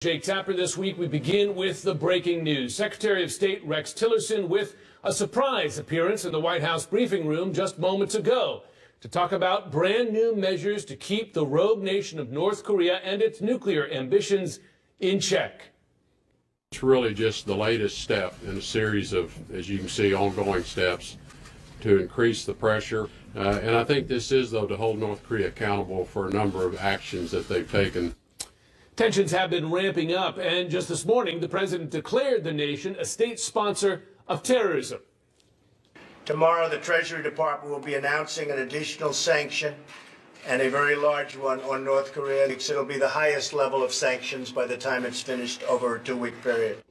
Jake Tapper, this week we begin with the breaking news. Secretary of State Rex Tillerson with a surprise appearance in the White House briefing room just moments ago to talk about brand new measures to keep the rogue nation of North Korea and its nuclear ambitions in check. It's really just the latest step in a series of, as you can see, ongoing steps to increase the pressure. And I think this is, though, to hold North Korea accountable for a number of actions that they've taken. Tensions have been ramping up, and just this morning, the president declared the nation a state sponsor of terrorism. Tomorrow, the Treasury Department will be announcing an additional sanction, and a very large one, on North Korea. It'll be the highest level of sanctions by the time it's finished over a 2-week period.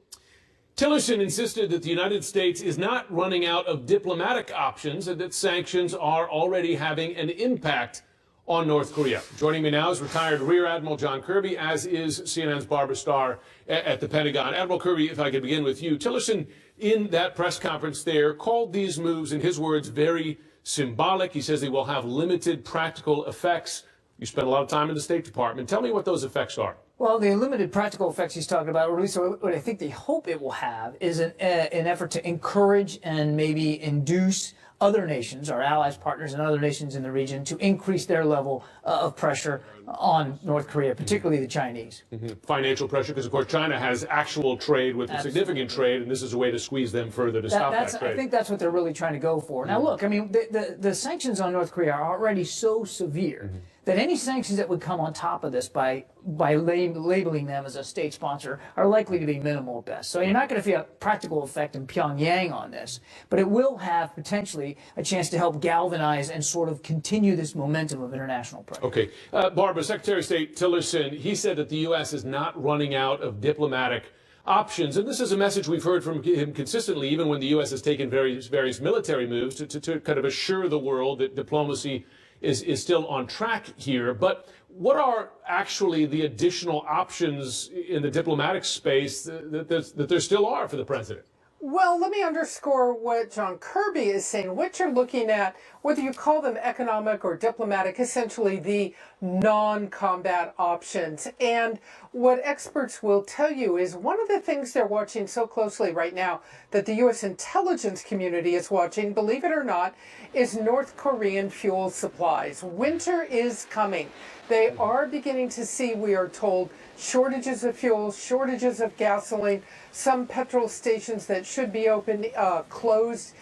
Tillerson insisted that the United States is not running out of diplomatic options and that sanctions are already having an impact on North Korea. Joining me now is retired Rear Admiral John Kirby, as is CNN's Barbara Starr at the Pentagon. Admiral Kirby, if I could begin with you. Tillerson, in that press conference there, called these moves, in his words, very symbolic. He says they will have limited practical effects. You spent a lot of time in the State Department. Tell me what those effects are. Well, the limited practical effects he's talking about, or at least what I think they hope it will have, is an effort to encourage and maybe induce other nations, our allies, partners, and other nations in the region to increase their level of pressure on North Korea, particularly the Chinese. Financial pressure, because, of course, China has actual trade with significant trade, and this is a way to squeeze them further to stop that trade. I think that's what they're really trying to go for. Now, look, I mean, the sanctions on North Korea are already so severe that any sanctions that would come on top of this by labeling them as a state sponsor are likely to be minimal at best. So you're not going to feel a practical effect in Pyongyang on this, but it will have potentially a chance to help galvanize and sort of continue this momentum of international pressure. Okay. Barbara, Secretary of State Tillerson, he said that the U.S. is not running out of diplomatic options. And this is a message we've heard from him consistently, even when the U.S. has taken various military moves to kind of assure the world that diplomacy is still on track here. But what are actually the additional options in the diplomatic space that there still are for the president? Well, let me underscore what John Kirby is saying. What you're looking at, whether you call them economic or diplomatic, essentially the non-combat options. And what experts will tell you is one of the things they're watching so closely right now, that the U.S. intelligence community is watching, believe it or not, is North Korean fuel supplies. Winter is coming. They are beginning to see, we are told, shortages of fuel, shortages of gasoline, some petrol stations that should be open, closed.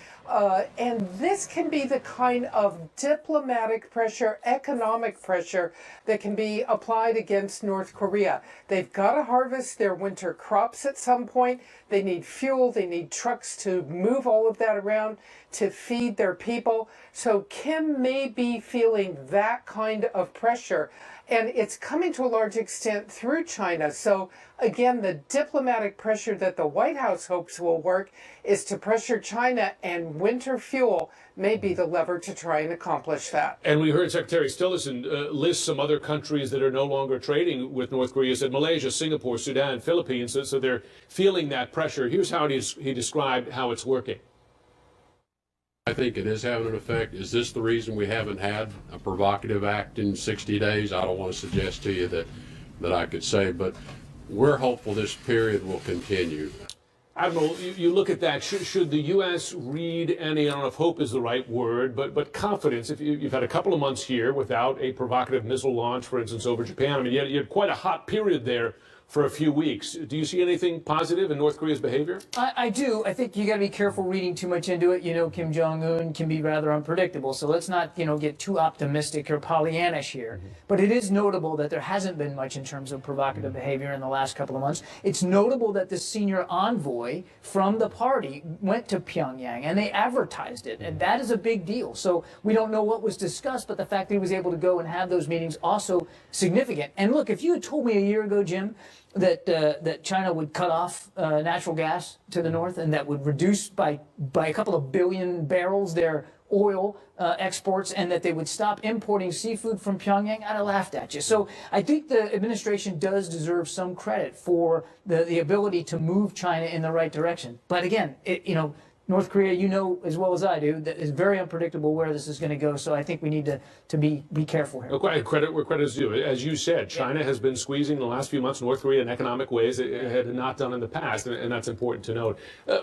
And this can be the kind of diplomatic pressure, economic pressure that can be applied against North Korea. They've got to harvest their winter crops at some point. They need fuel. They need trucks to move all of that around to feed their people. So Kim may be feeling that kind of pressure. And it's coming to a large extent through China. So again, the diplomatic pressure that the White House hopes will work is to pressure China, and winter fuel may be the lever to try and accomplish that. And we heard Secretary Tillerson list some other countries that are no longer trading with North Korea. He said Malaysia, Singapore, Sudan, Philippines. So they're feeling that pressure. Here's how he described how it's working. I think it is having an effect. Is this the reason we haven't had a provocative act in 60 days? I don't want to suggest to you that I could say, but we're hopeful this period will continue. Admiral, you look at that. Should the U.S. read any, I don't know if hope is the right word, but confidence? If you've had a couple of months here without a provocative missile launch, for instance, over Japan, I mean, you had quite a hot period there for a few weeks. Do you see anything positive in North Korea's behavior? I do. I think you got to be careful reading too much into it. You know, Kim Jong-un can be rather unpredictable, so let's not, get too optimistic or Pollyannish here. But it is notable that there hasn't been much in terms of provocative behavior in the last couple of months. It's notable that the senior envoy from the party went to Pyongyang, and they advertised it, and that is a big deal. So we don't know what was discussed, but the fact that he was able to go and have those meetings also significant. And look, if you had told me a year ago, Jim, that China would cut off natural gas to the north, and that would reduce by a couple of billion barrels their oil exports, and that they would stop importing seafood from Pyongyang, I'd have laughed at you. So I think the administration does deserve some credit for the ability to move China in the right direction. But again, North Korea, you know as well as I do, that is very unpredictable where this is going to go. So I think we need to be careful here. Okay, credit where credit is due. As you said, China has been squeezing in the last few months North Korea in economic ways it had not done in the past, and that's important to note.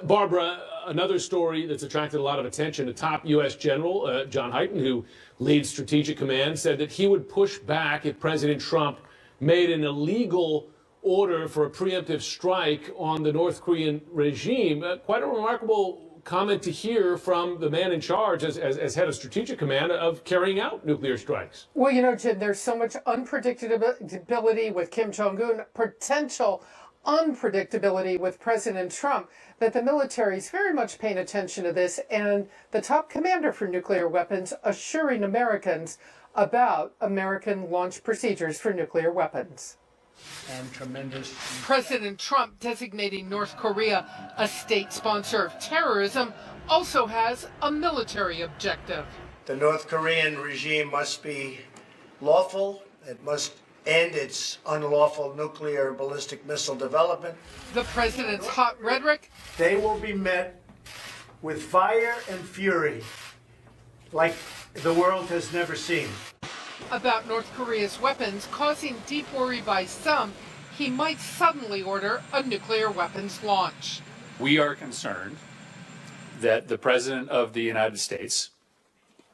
Barbara, another story that's attracted a lot of attention, a top U.S. general, John Hyten, who leads Strategic Command, said that he would push back if President Trump made an illegal order for a preemptive strike on the North Korean regime. Quite a remarkable comment to hear from the man in charge as head of Strategic Command of carrying out nuclear strikes. Well, Jim, there's so much unpredictability with Kim Jong-un, potential unpredictability with President Trump, that the military is very much paying attention to this, and the top commander for nuclear weapons assuring Americans about American launch procedures for nuclear weapons. And tremendous. President Trump designating North Korea a state sponsor of terrorism also has a military objective. The North Korean regime must be lawful. It must end its unlawful nuclear ballistic missile development. The president's hot rhetoric. They will be met with fire and fury like the world has never seen. About North Korea's weapons causing deep worry by some, he might suddenly order a nuclear weapons launch. We are concerned that the President of the United States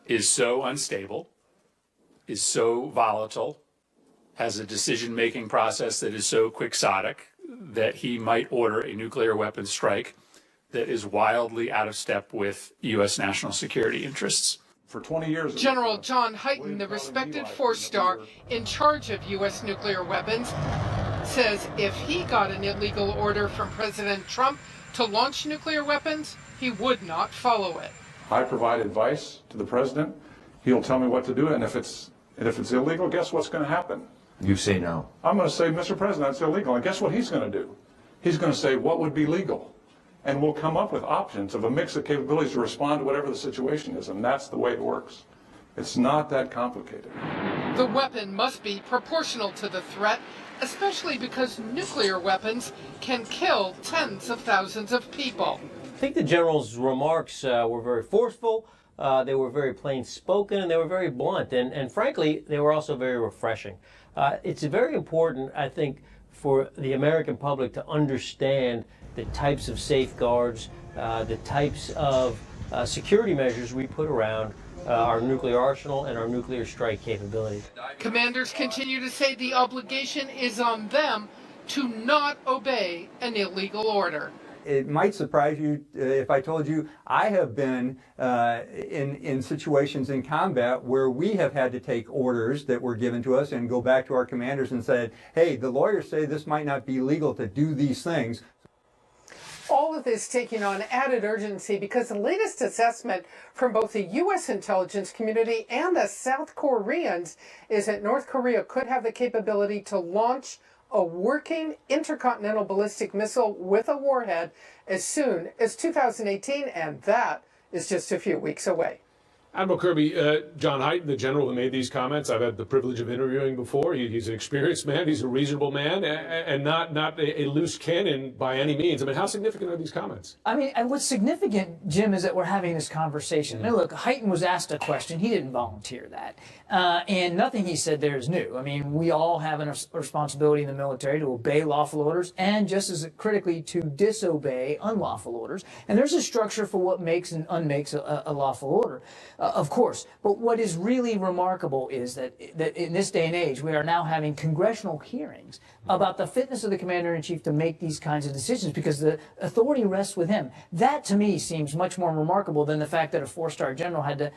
is so unstable, is so volatile, has a decision-making process that is so quixotic that he might order a nuclear weapons strike that is wildly out of step with U.S. national security interests. For 20 years. General John Hyten, the respected four-star in charge of U.S. nuclear weapons, says if he got an illegal order from President Trump to launch nuclear weapons, he would not follow it. I provide advice to the president. He'll tell me what to do, and if it's illegal, guess what's going to happen? You say no. I'm going to say, Mr. President, it's illegal, and guess what he's going to do? He's going to say, what would be legal? And we'll come up with options of a mix of capabilities to respond to whatever the situation is, and that's the way it works. It's not that complicated. The weapon must be proportional to the threat, especially because nuclear weapons can kill tens of thousands of people. I think the general's remarks were very forceful, they were very plain spoken, and they were very blunt, and frankly, they were also very refreshing. It's very important, I think, for the American public to understand the types of safeguards, the types of security measures we put around our nuclear arsenal and our nuclear strike capability. Commanders continue to say the obligation is on them to not obey an illegal order. It might surprise you if I told you I have been in situations in combat where we have had to take orders that were given to us and go back to our commanders and said, hey, the lawyers say this might not be legal to do these things. All of this taking on added urgency because the latest assessment from both the U.S. intelligence community and the South Koreans is that North Korea could have the capability to launch a working intercontinental ballistic missile with a warhead as soon as 2018, and that is just a few weeks away. Admiral Kirby, John Hyten, the general who made these comments, I've had the privilege of interviewing before. He's an experienced man. He's a reasonable man, and not a loose cannon by any means. I mean, how significant are these comments? I mean, and what's significant, Jim, is that we're having this conversation. I mean, look, Hyten was asked a question. He didn't volunteer that. And nothing he said there is new. I mean, we all have a responsibility in the military to obey lawful orders and just as critically to disobey unlawful orders. And there's a structure for what makes and unmakes a lawful order. Of course, but what is really remarkable is that in this day and age, we are now having congressional hearings about the fitness of the commander-in-chief to make these kinds of decisions because the authority rests with him. That, to me, seems much more remarkable than the fact that a four-star general had to,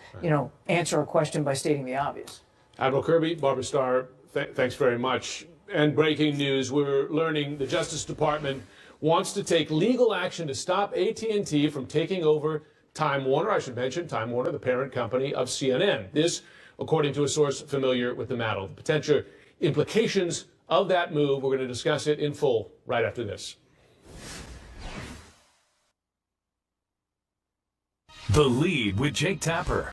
answer a question by stating the obvious. Admiral Kirby, Barbara Starr, thanks very much. And breaking news, we're learning the Justice Department wants to take legal action to stop AT&T from taking over Time Warner. I should mention Time Warner, the parent company of CNN. This, according to a source familiar with the matter. The potential implications of that move, we're going to discuss it in full right after this. The Lead with Jake Tapper.